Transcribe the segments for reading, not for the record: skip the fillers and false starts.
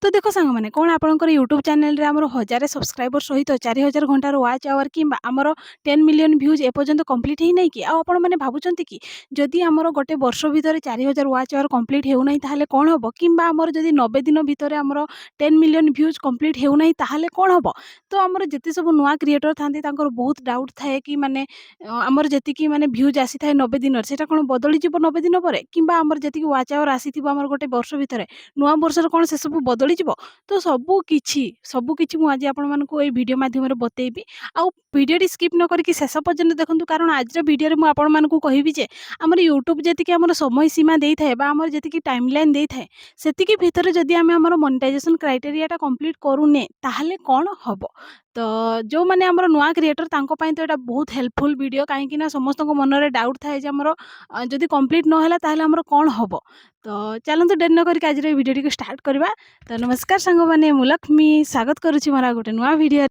तो देखो सांग मैंने कौन आपंकर यूट्यूब चैनल आम 1000 सब्सक्राइबर सहित 4000 घंटार वाच आवर कि आमर 10 मिलियन भ्यूज एपर्यंत कम्प्लीट ही नहीं कि आपण मैंने भावुं कि जदि आमर गोटे वर्ष भितर 4000 वाच आवर कम्प्लीट होना ताहले कौन हम कि आमर जदि 90 दिन भितर आमर 10 मिलियन भ्यूज कम्प्लीट होना ताहले कौन हम। तो आमर जिते सब नुआ क्रिएटर था बहुत डाउट थाए कि माने आमर जी माने भ्यूज आसी था 90 दिन से कौन बदली 90 दिन पर कि आमर जी वाच आवर आसी आमर गोटे वर्ष भितर नुआ वर्ष कौन से सब बदली जीव। तो सबकिछि मु आज आपको ये वीडियो माध्यम बतेबी आउ वीडियो स्किप न करके शेष पर्यंत देखूँ कारण आज वीडियो में आपको कहबी जे आमर यूट्यूब जी आम समय सीमा दे थाए आमर जी टाइमलाइन दे थाए से भितर जदि आम आमर मोनेटाइजेशन क्राइटेरिया कंप्लीट करूने ताहले कौन हम। तो जो मैंने आमर नुआ क्रिएटर तांको तो यहाँ बहुत हेल्पफुल वीडियो कहीं समस्त मन में डाउट थाए आमर जदि कंप्लीट नहला ताहले आमर कौन हम। तो चलते डेरी न करके आज वीडियो को स्टार्ट करवा। तो नमस्कार सांग मैंने मु लक्ष्मी स्वागत करुच्ची मोर गोटे नुआ वीडियो।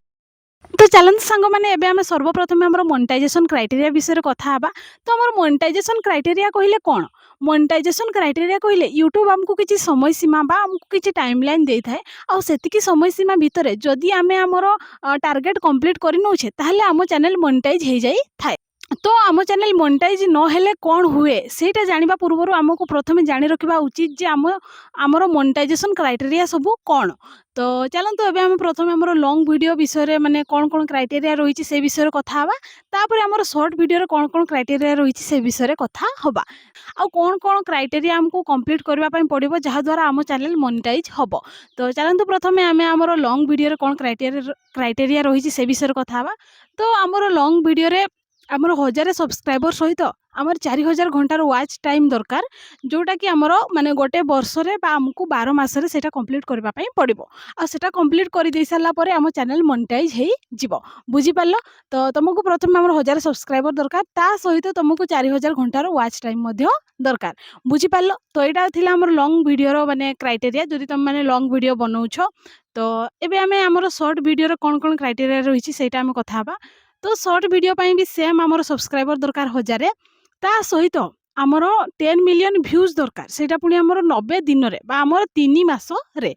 तो चलते सांग मैंने एबे आम सर्वप्रथम आम मोनेटाइजेशन क्राइटेरिया विषय कथा हबा। तो आम मोनेटाइजेशन क्राइटेरिया कहले कौन मोनेटाइजेशन क्राइटेरिया कहले यूट्यूब आमको किसी समय सीमा बा आमको किसी टाइमलाइन दे थाए आ सेतिकी समय सीमा भितर जदि आम आमर टार्गेट कंप्लीट कर नौछे ताहले आम चैनल मोनेटाइज हो जाई थाए। तो आम चैनल मोनेटाइज नहेले कौन हुए सेटा जानिबा पूर्व आमको प्रथमे जानी रखा उचित जे आमर मोनेटाइजेशन क्राइटेरिया सब कौन। तो चलते एबे आम प्रथम आमर लॉन्ग वीडियो विषय माने कौन कौन क्राइटेरिया रही से विषय कथा हबा तापर आमर शॉर्ट वीडियो कौन कौन क्राइटेरिया रही से विषय कथा हबा आ कौन कौन क्राइटेरिया आमको कंप्लीट करबा पई पड़िबो जहा द्वारा आम चैनल मोनेटाइज हबो। तो चलते प्रथमे आम आमर लॉन्ग वीडियो कौन क्राइटेरिया रही से विषय कथा हबा। तो आमर लॉन्ग वीडियो रे आमर 1000 सब्सक्राइबर सहित आमर 4000 घंटार वाच टाइम दरकार जोटा कि आमर माने गोटे वर्ष रे बा आमको 12 मास रे सेटा कंप्लीट करबा पई पड़िबो आ सेटा कंप्लीट कर दे सारा पर आम चैनल मोनेटाइज हे जिवो बुझी पारलो। तो तुमको प्रथम आमर 1000 सब्सक्राइबर दरकार ता सहित तुमको 4000 घंटार वाच टाइम मध्य दरकार बुझी पारलो। तो यहाँ थिला आमर लॉन्ग वीडियो माने क्राइटेरिया जदि तुम माने लॉन्ग वीडियो बनाउछ। तो एबे आमे आमर शॉर्ट वीडियो कौन कौन क्राइटेरिया रही सेटा आमे कथा हबा। तो शॉर्ट वीडियो पाई भी सेम आमर सब्सक्राइबर दरकार 1000 ता सहित आमर 10 मिलियन भ्यूज दरकार सेटा पुणी आमर 90 दिन रे बा आमर 3 मास रे।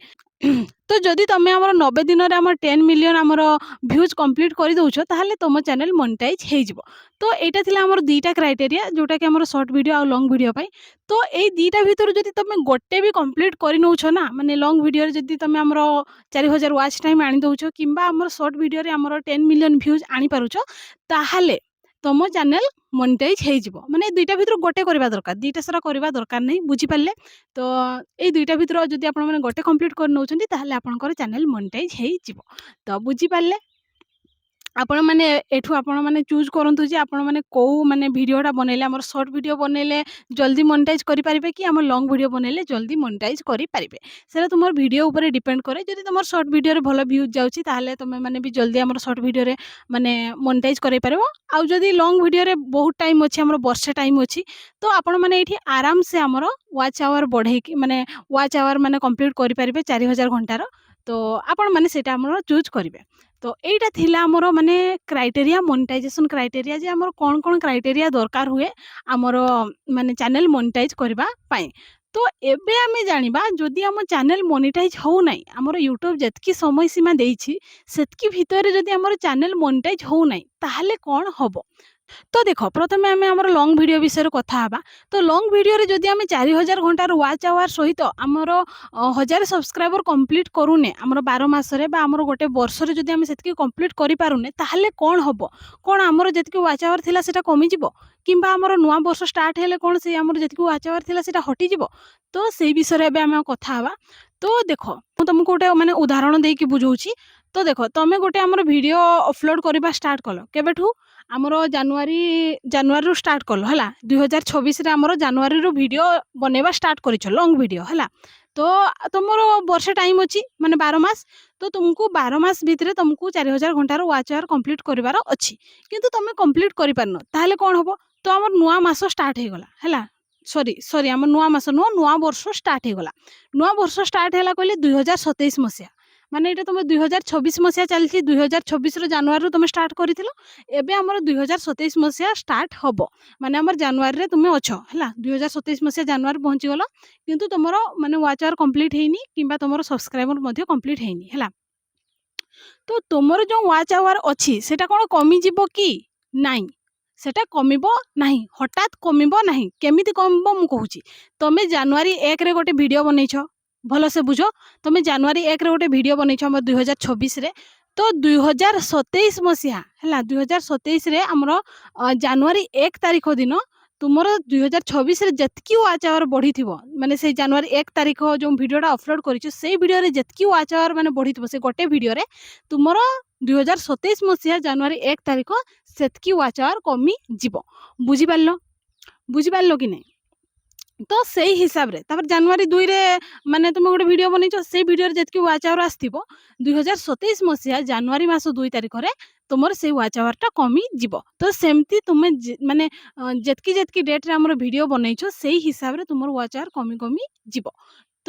तो जदि तुम आमर 90 दिन रे आमर 10 मिलियन आमर भ्यूज कंप्लीट कर दउछ ताहले तुम चैनल मोनेटाइज हे जिवो। तो एटा थिला आमर दीटा क्राइटेरिया जोटा कि आमर शॉर्ट वीडियो आ लॉन्ग वीडियो पाई। तो ए दीटा भितर जदि तुम गोटे भी कंप्लीट कर नउछ ना माने लॉन्ग वीडियो रे जदि तुम आमर 4000 वाच टाइम आनी दउछ किंबा आमर शॉर्ट वीडियो रे आमर 10 मिलियन भ्यूज आनी पारुछ ताहले तुम चैनल मोनेटाइज हे जिवो। माने दुईटा भितर गोटे करबा दरकार दुईटा सारा करबा दरकार नहीं बुझी पारले। तो ए दुईटा भितर जदि आपण माने गोटे कंप्लीट कर नउछंती ताहले आपनकर चैनल मोनेटाइज हे जिवो। तो बुझी पारले आपण माने एठू आपण माने चूज करंतु जे आपण माने को माने वीडियोटा बनैले हमर शॉर्ट वीडियो बनैले जल्दी मोनेटाइज करि पारिबे कि हमर लॉन्ग वीडियो बनैले जल्दी मोनेटाइज करि पारिबे सेरा तुमर वीडियो ऊपर डिपेंड करे। जदि तुमर शॉर्ट वीडियो रे भलो व्यूज जाउची ताहले तुमे माने भी जल्दी हमर शॉर्ट वीडियो रे माने मोनेटाइज करि पारिबो। आ जदि लॉन्ग वीडियो रे बहुत टाइम अछि हमर वर्षे टाइम अछि तो आपण माने एठी आराम से हमर वाच आवर बढ़े कि माने वाच आवर माने कंप्लीट करि पारिबे 4000 घंटार। तो आपण माने सेटा हमर चूज करिवे। तो एटा थिला हमर माने क्राइटेरिया मोनेटाइजेशन क्राइटेरिया जे हमर कोन कोन क्राइटेरिया दरकार हुए हमर माने चैनल मोनेटाइज करबा पाई। तो एबे आमे जानिबा जदि हम चैनल मोनेटाइज हो नाही हमर यूट्यूब जतकी समय सीमा देइछि सेतकी भितर जदि हमर चैनल मोनेटाइज हो नाही ताहले कोन हबो। तो देख प्रथमे आम आम लॉन्ग वीडियो विषय कथा हबा। तो लॉन्ग वीडियो रे जदि आम 4000 घंटार वाच आवर सहित आमर 1000 सब्सक्राइबर कंप्लीट करूने आमर 12 मास रे बा आमर गोटे वर्ष रे जदि आम सेतकी कंप्लीट करि पारुने ताहले कोन हबो कोन आमर जतकी वाच आवर थिला सेटा कमी जिवो किंबा आमर नुआ वर्ष स्टार्ट हेले कोन से आमर जतकी वाच आवर थिला सेटा हटि जिवो। तो सेई विषय रे एबे आम कथा हबा। तो देख मु तुमको गोटे माने उदाहरण देकी बुझौछि। तो देख तमे गोटे आमर वीडियो अपलोड करबा स्टार्ट कलो केबेठू आमर जानुआरी स्टार्ट कल है 2026 आमर जानुआरी वीडियो बनैबा स्टार्ट कर लॉन्ग वीडियो है। तो तुम वर्ष टाइम अच्छी माने 12 मास। तो तुमको 12 मास भितर तुमको 4000 घंटार वाच आवर कंप्लीट करिवार अच्छी किंतु तुम कंप्लीट करि पारन ताहले कोन हबो। तो आमर नुआ मास स्टार्ट हो गला है सॉरी आम नुआ मास नुआ नुआ वर्ष स्टार्ट हो गला नुआ वर्ष स्टार्ट है कहले 2027 मसीहा ମାନେ ଏଇଟା ତୁମେ 2026 ମସିହା ଚାଲିଛି 2026ର ଜାନୁଆରୀରୁ ତୁମେ ଷ୍ଟାର୍ଟ କରିଥିଲ ଏବେ ଆମର 2027 ମସିହା ଷ୍ଟାର୍ଟ ହେବ ମାନେ ଆମର ଜାନୁଆରୀରେ ତୁମେ ଅଛ ହେଲା 2027 ମସିହା ଜାନୁଆରୀ ପହଞ୍ଚିଗଲ କିନ୍ତୁ ତୁମର ମାନେ ୱାଚ୍ ଆୱାର କମ୍ପ୍ଲିଟ୍ ହେଇନି କିମ୍ବା ତୁମର ସବସ୍କ୍ରାଇବର ମଧ୍ୟ କମ୍ପ୍ଲିଟ୍ ହେଇନି ହେଲା ତ ତୁମର ଯେଉଁ ୱାଚ୍ ଆୱାର ଅଛି ସେଟା କ'ଣ କମିଯିବ କି ନାଇଁ সেটা কমিব ନାହିଁ হঠাৎ কমিব ନାହିଁ কেমিতি কমিব ମୁଁ କହୁଛି ତମେ ଜାନୁଆରୀ 1ରେ ଗୋଟେ ଭିଡ଼ିଓ ବନେଇଛ ଭଲସେ ବୁଝ ତମେ ଜାନୁଆରୀ 1ରେ ଗୋଟେ ଭିଡ଼ିଓ ବନେଇଛ ଆମର 2026ରେ ତ 2027 ମସିହା ହେଲା 2027ରେ ଆମର ଜାନୁଆରୀ 1 ତାରିଖ ଦିନ ତୁମର 2026ରେ ଯେତିକି ୱାଚ୍ ଆୱାର ବଢ଼ିଥିବ ମାନେ ସେଇ ଜାନୁଆରୀ 1 ତାରିଖ ଯେଉଁ ଭିଡ଼ିଓଟା ଅପଲୋଡ଼ କରିଛ ସେଇ ଭିଡ଼ିଓରେ ଯେତିକି ୱାଚ୍ ଆୱାର ମାନେ ବଢ଼ିଥିବ ସେ ଗୋଟେ ଭିଡ଼ିଓରେ ତୁମର 2027 ମସିହା ଜାନୁଆରୀ 1 ତାରିଖ ସେତିକି ୱାଚ୍ ଆୱାର କମିଯିବ ବୁଝିପାରିଲ କି ନାହିଁ ତ ସେଇ ହିସାବରେ ତାପରେ ଜାନୁଆରୀ 2ରେ ମାନେ ତୁମେ ଗୋଟେ ଭିଡ଼ିଓ ବନେଇଛ ସେଇ ଭିଡ଼ିଓରେ ଯେତିକି ୱାଚ୍ ଆୱାର ଆସିଥିବ 2027 ମସିହା ଜାନୁଆରୀ ମାସ 2 ତାରିଖରେ ତୁମର ସେଇ ୱାଚ୍ ଆୱାରଟା କମିଯିବ ତ ସେମିତି ତୁମେ ମାନେ ଯେତିକି ଡେଟ୍ରେ ଆମର ଭିଡ଼ିଓ ବନେଇଛ ସେଇ ହିସାବରେ ତୁମର ୱାଚ୍ ଆୱାର କମି ଯିବ ତ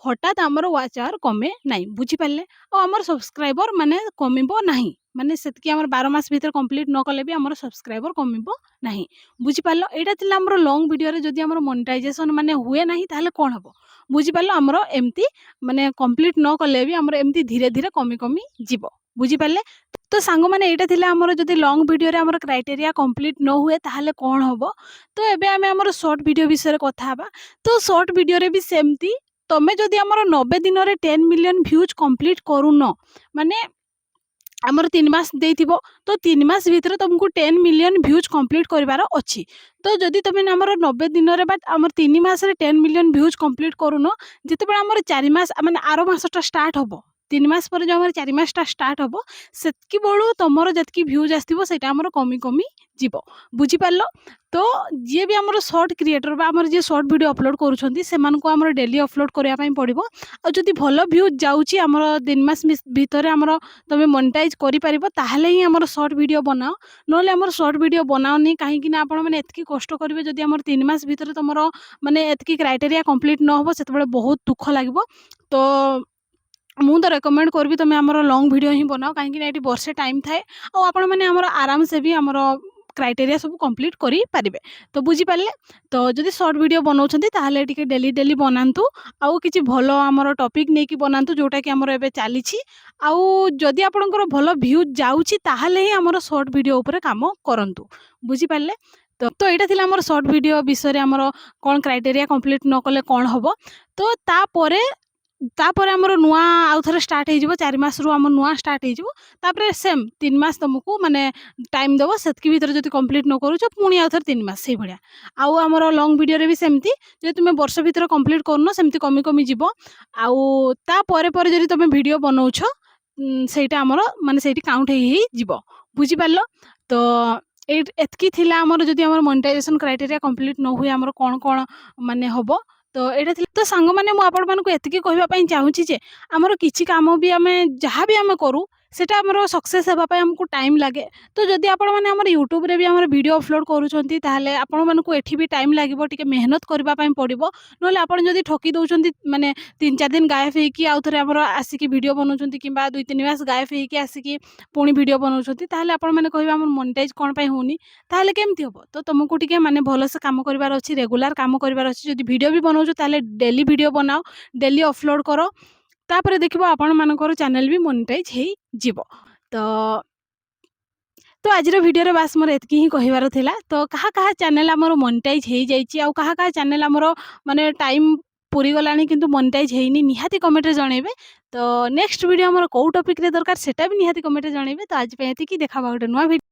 ହଠାତ୍ ଆମର ୱାଚ୍ ଆୱାର କମେ ନାହିଁ ବୁଝିପାରିଲେ ଆଉ ଆମର ସବସ୍କ୍ରାଇବର ମାନେ କମିବ ନାହିଁ ମାନେ ସେତିକି ଆମର 12 ମାସ ଭିତରେ କମ୍ପ୍ଲିଟ୍ ନ କଲେ ବି ଆମର ସବସ୍କ୍ରାଇବର କମିବ ନାହିଁ ବୁଝିପାରିଲ ଏଇଟା ଥିଲା ଆମର ଲଙ୍ଗ ଭିଡ଼ିଓରେ ଯଦି ଆମର ମନିଟାଇଜେସନ୍ ମାନେ ହୁଏ ନାହିଁ ତାହେଲେ କ'ଣ ହେବ ବୁଝିପାରିଲ ଆମର ଏମିତି ମାନେ କମ୍ପ୍ଲିଟ୍ ନ କଲେ ବି ଆମର ଏମିତି ଧୀରେ ଧୀରେ କମି ଯିବ ବୁଝିପାରିଲେ ତ ସାଙ୍ଗମାନେ ଏଇଟା ଥିଲା ଆମର ଯଦି ଲଙ୍ଗ ଭିଡ଼ିଓରେ ଆମର କ୍ରାଇଟେରିଆ କମ୍ପ୍ଲିଟ୍ ନ ହୁଏ ତାହେଲେ କ'ଣ ହେବ ତ ଏବେ ଆମେ ଆମର ସର୍ଟ ଭିଡ଼ିଓ ବିଷୟରେ କଥା ହେବା ତ ସର୍ଟ ଭିଡ଼ିଓରେ ବି ସେମିତି ତମେ ଯଦି ଆମର 90 ଦିନରେ 10 ମିଲିୟନ ଭ୍ୟୁଜ୍ କମ୍ପ୍ଲିଟ୍ କରୁନ ମାନେ ଆମର 3 ମାସ ଦେଇଥିବ ତ 3 ମାସ ଭିତରେ ତୁମକୁ 10 ମିଲିୟନ ଭ୍ୟୁଜ୍ କମ୍ପ୍ଲିଟ୍ କରିବାର ଅଛି ତ ଯଦି ତୁମେ ଆମର 90 ଦିନରେ ବା ଆମର 3 ମାସରେ 10 ମିଲିୟନ ଭ୍ୟୁଜ୍ କମ୍ପ୍ଲିଟ୍ କରୁନ ଯେତେବେଳେ ଆମର 4 ମାସ ମାନେ ଆର ମାସଟା ଷ୍ଟାର୍ଟ ହେବ 3 ମାସ ପରେ ଯେଉଁ ଆମର 4 ମାସଟା ଷ୍ଟାର୍ଟ ହେବ ସେତିକି ବେଳୁ ତୁମର ଯେତିକି ଭ୍ୟୁଜ୍ ଆସିଥିବ ସେଇଟା ଆମର କମି ଯିବ ବୁଝିପାରିଲ ତ ଯିଏ ବି ଆମର ସର୍ଟ କ୍ରିଏଟର ବା ଆମର ଯିଏ ସର୍ଟ ଭିଡ଼ିଓ ଅପଲୋଡ଼ କରୁଛନ୍ତି ସେମାନଙ୍କୁ ଆମର ଡେଲି ଅପଲୋଡ଼ କରିବା ପାଇଁ ପଡ଼ିବ ଆଉ ଯଦି ଭଲ ଭ୍ୟୁଜ୍ ଯାଉଛି ଆମର 3 ମାସ ଭିତରେ ଆମର ତୁମେ ମନିଟାଇଜ୍ କରିପାରିବ ତାହେଲେ ହିଁ ଆମର ସର୍ଟ ଭିଡ଼ିଓ ବନାଅ ନହେଲେ ଆମର ସର୍ଟ ଭିଡ଼ିଓ ବନାଅନି କାହିଁକି ନା ଆପଣମାନେ ଏତିକି କଷ୍ଟ କରିବେ ଯଦି ଆମର 3 ମାସ ଭିତରେ ତୁମର ମାନେ ଏତିକି କ୍ରାଇଟେରିଆ କମ୍ପ୍ଲିଟ୍ ନ ହେବ ସେତେବେଳେ ବହୁତ ଦୁଃଖ ଲାଗିବ ତ ମୁଁ ତ ରେକମେଣ୍ଡ କରିବି ତୁମେ ଆମର ଲଙ୍ଗ ଭିଡ଼ିଓ ହିଁ ବନାଅ କାହିଁକି ନା ଏଠି ବର୍ଷେ ଟାଇମ୍ ଥାଏ ଆଉ ଆପଣମାନେ ଆମର ଆରାମସେ ବି ଆମର କ୍ରାଇଟେରିଆ ସବୁ କମ୍ପ୍ଲିଟ୍ କରିପାରିବେ ତ ବୁଝିପାରିଲେ ତ ଯଦି ସର୍ଟ ଭିଡ଼ିଓ ବନାଉଛନ୍ତି ତାହେଲେ ଟିକେ ଡେଲି ବନାନ୍ତୁ ଆଉ କିଛି ଭଲ ଆମର ଟପିକ୍ ନେଇକି ବନାନ୍ତୁ ଯେଉଁଟାକି ଆମର ଏବେ ଚାଲିଛି ଆଉ ଯଦି ଆପଣଙ୍କର ଭଲ ଭ୍ୟୁଜ୍ ଯାଉଛି ତାହେଲେ ହିଁ ଆମର ସର୍ଟ ଭିଡ଼ିଓ ଉପରେ କାମ କରନ୍ତୁ ବୁଝିପାରିଲେ ତ ଏଇଟା ଥିଲା ଆମର ସର୍ଟ ଭିଡ଼ିଓ ବିଷୟରେ ଆମର କ'ଣ କ୍ରାଇଟେରିଆ କମ୍ପ୍ଲିଟ୍ ନ କଲେ କ'ଣ ହେବ ତ ତାପରେ ଆମର ନୂଆ ଆଉ ଥରେ ଷ୍ଟାର୍ଟ ହେଇଯିବ 4 ମାସରୁ ଆମର ନୂଆ ଷ୍ଟାର୍ଟ ହେଇଯିବ ତାପରେ ସେମ୍ 3 ମାସ ତୁମକୁ ମାନେ ଟାଇମ୍ ଦେବ ସେତିକି ଭିତରେ ଯଦି କମ୍ପ୍ଲିଟ୍ ନ କରୁଛ ପୁଣି ଆଉ ଥରେ 3 ମାସ ସେଇଭଳିଆ ଆଉ ଆମର ଲଙ୍ଗ ଭିଡ଼ିଓରେ ବି ସେମିତି ଯଦି ତୁମେ ବର୍ଷ ଭିତରେ କମ୍ପ୍ଲିଟ୍ କରୁନ ସେମିତି କମି ଯିବ ଆଉ ତାପରେ ଯଦି ତୁମେ ଭିଡ଼ିଓ ବନାଉଛ ସେଇଟା ଆମର ମାନେ ସେଇଠି କାଉଣ୍ଟ ହେଇଯିବ ବୁଝିପାରିଲ ତ ଏତିକି ଥିଲା ଆମର ଯଦି ଆମର ମନିଟାଇଜେସନ୍ କ୍ରାଇଟେରିଆ କମ୍ପ୍ଲିଟ୍ ନ ହୁଏ ଆମର କ'ଣ ମାନେ ହେବ ତ ଏଇଟା ଥିଲା ତ ସାଙ୍ଗମାନେ ମୁଁ ଆପଣମାନଙ୍କୁ ଏତିକି କହିବା ପାଇଁ ଚାହୁଁଛି ଯେ ଆମର କିଛି କାମ ବି ଆମେ ଯାହା ବି ଆମେ କରୁ সেটা ଆମର ସକ୍ସେସ୍ ହେବା ପାଇଁ ଆମକୁ ଟାଇମ୍ ଲାଗେ ତ ଯଦି ଆପଣମାନେ ଆମର ୟୁଟ୍ୟୁବରେ ବି ଆମର ଭିଡ଼ିଓ ଅପଲୋଡ଼ କରୁଛନ୍ତି ତାହେଲେ ଆପଣମାନଙ୍କୁ ଏଠି ବି ଟାଇମ୍ ଲାଗିବ ଟିକେ ମେହନତ କରିବା ପାଇଁ ପଡ଼ିବ ନହେଲେ ଆପଣ ଯଦି ଠକି ଦେଉଛନ୍ତି ମାନେ 3-4 ଦିନ ଗାୟବ ହେଇକି ଆଉ ଥରେ ଆମର ଆସିକି ଭିଡ଼ିଓ ବନାଉଛନ୍ତି କିମ୍ବା 2-3 ମାସ ଗାୟବ ହେଇକି ଆସିକି ପୁଣି ଭିଡ଼ିଓ ବନାଉଛନ୍ତି ତାହେଲେ ଆପଣମାନେ କହିବେ ଆମର ମନିଟାଇଜ୍ କ'ଣ ପାଇଁ ହେଉନି ତାହେଲେ କେମିତି ହେବ ତ ତୁମକୁ ଟିକେ ମାନେ ଭଲସେ କାମ କରିବାର ଅଛି ରେଗୁଲାର କାମ କରିବାର ଅଛି ଯଦି ଭିଡ଼ିଓ ବି ବନାଉଛ ତାହେଲେ ଡେଲି ଭିଡ଼ିଓ ବନାଅ ଡେଲି ଅପଲୋଡ଼ କର ତାପରେ ଦେଖିବ ଆପଣମାନଙ୍କର ଚ୍ୟାନେଲ୍ ବି ମନିଟାଇଜ୍ ହେଇଯିବ ତ ଆଜିର ଭିଡ଼ିଓରେ ବାସ୍ ମୋର ଏତିକି ହିଁ କହିବାର ଥିଲା ତ କାହା ଚ୍ୟାନେଲ୍ ଆମର ମନିଟାଇଜ୍ ହେଇଯାଇଛି ଆଉ କାହା ଚ୍ୟାନେଲ୍ ଆମର ମାନେ ଟାଇମ୍ ପୁରିଗଲାଣି କିନ୍ତୁ ମନିଟାଇଜ୍ ହେଇନି ନିହାତି କମେଣ୍ଟରେ ଜଣାଇବେ ତ ନେକ୍ସଟ ଭିଡ଼ିଓ ଆମର କେଉଁ ଟପିକ୍ରେ ଦରକାର ସେଟା ବି ନିହାତି କମେଣ୍ଟରେ ଜଣାଇବେ ତ ଆଜି ପାଇଁ ଏତିକି ଦେଖା ହେବା ଗୋଟେ ନୂଆ ଭିଡ଼ିଓ